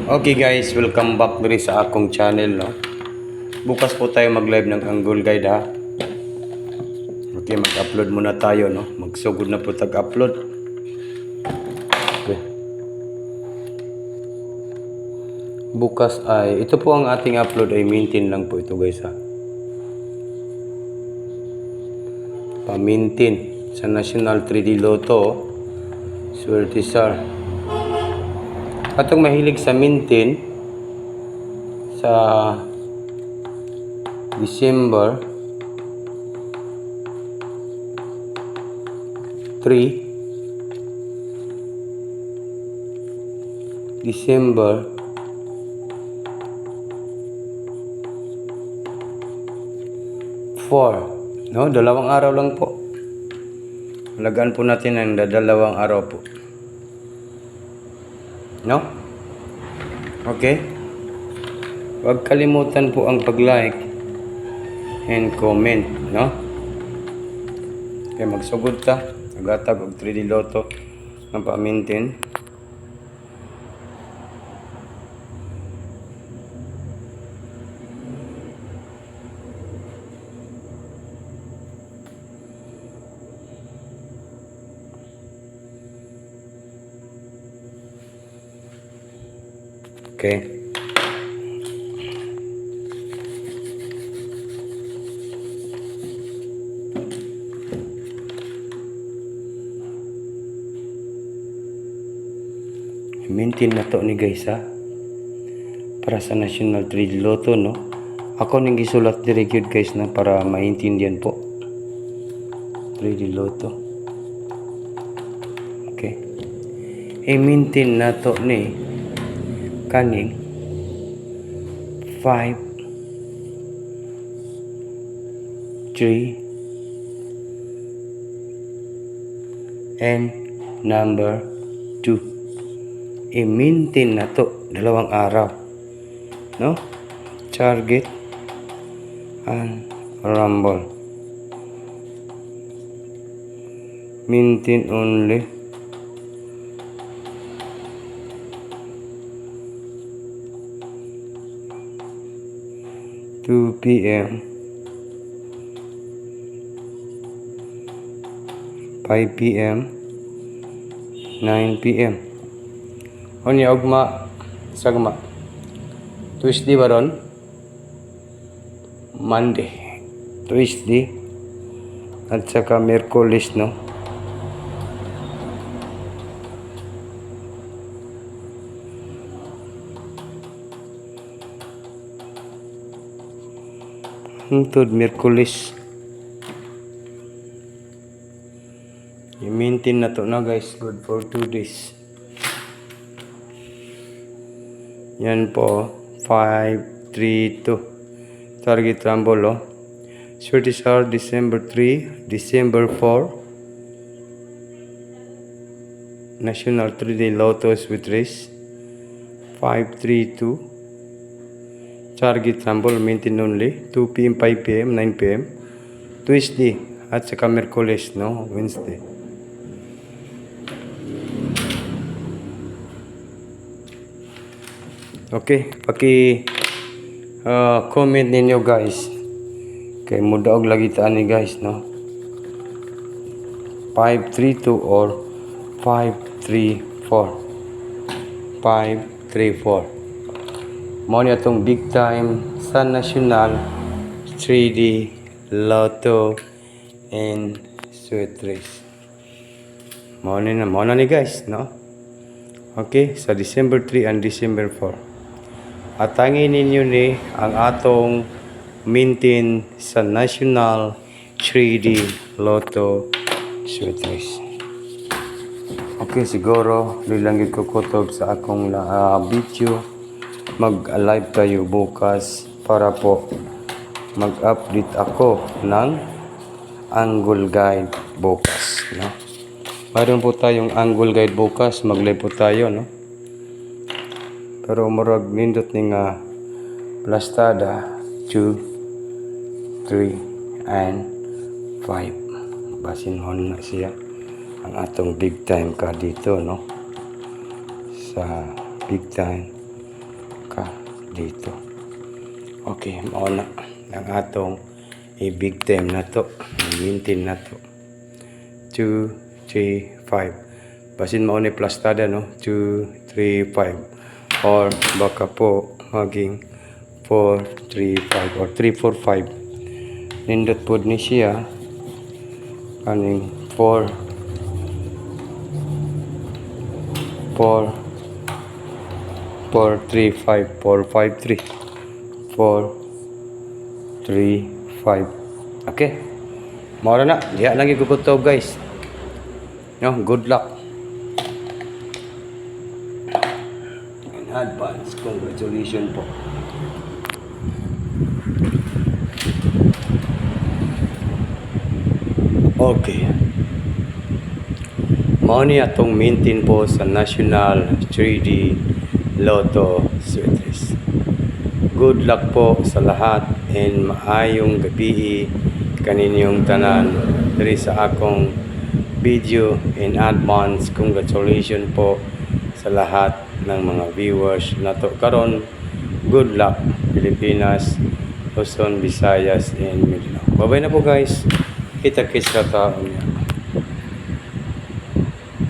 Okay guys, welcome back diri sa akong channel, no. Bukas po tayo mag-live ng Angle Guide, ha. Okay, mag-upload muna tayo, no. Magsugod na po tag-upload. Okay. Bukas ay ito po ang ating upload ay maintain lang po ito, guys, ha. Pa-maintain sa National 3D Lotto, Swerte Star. Atong mahilig sa maintain sa December 3, December 4, no? Dalawang araw lang po. Alagaan po natin ang dalawang araw po. No? Okay? Huwag kalimutan po ang pag-like and comment, no? Okay, magsugod ta. Agatag og 3D Lotto ng pa-maintain. Okay. Maintain na to ni guys, ha. Para sa National 3D Lotto, no. Ako ning gisulat diri gyud guys, na para maintindihan po. 3D Lotto. Okay. I-maintain na to ni kaning 5, 3 and number 2. I-maintain na to dalawang araw, no? Target and rumble. Maintain only. Two PM, 5 PM, 9 PM. Onya ugma sagma. Tuesday baron, Monday, Tuesday at saka Miyerkules, no. Hangtod Miyerkules. I-maintain na to na guys, good for 2 days. Yan po, 5, 3, 2. Target rumble, oh. Swerte Star, December 3, December 4. National 3D Lottos with race. 5, 3, 2. Target rumble, maintain only. 2 PM, 5 PM, 9 PM. Tuesday at saka Miyerkules, no? Wednesday. Okay, comment ninyo guys. Kay mudaog lagi ta ani guys, no. 532 or 534. 534. Mao ni atong big time sa National 3D Lotto and Sweet Race. Mao na ni guys, no. Okay, sa December 3 and December 4. Atangin ninyo ni ang atong maintain sa National 3D Lotto Sweet Race. Okay, siguro lilanggit ko kutob sa akong video. Mag-live tayo bukas para po mag-update ako ng Angle Guide bukas, no? Mayroon po tayong Angle Guide bukas, mag-live po tayo, no? Pero murag nindot ni nga plastada 2, 3 and 5. Basin hon na siya ang atong big time ka dito, no? Sa big time ka dito. Okay, mao na ang atong i-big time na to. Maintain na to. 2, 3, 5. Basin mao ni plastada no. 2, 3, 5. Or baka po maging 4, 3, 5 or 3, 4, 5. Nindot po ni siya kaning 4, 4, 4, 3, 5, 4, 5, 3, 4, 3, 5. Okay. Mao na. Diha lang gigugutob guys. No, good luck. In advance, congratulations po. Okay. Mao ni atong maintain po sa National 3D Lotto Sweet Race. Good luck po sa lahat and maayong gabi kaninyong tanan diri sa akong video. In advance, congratulations po sa lahat ng mga viewers nato karon. Good luck Pilipinas, Luzon, Visayas and Mindanao. Bye-bye na po guys. Kita-kits ka taon niya.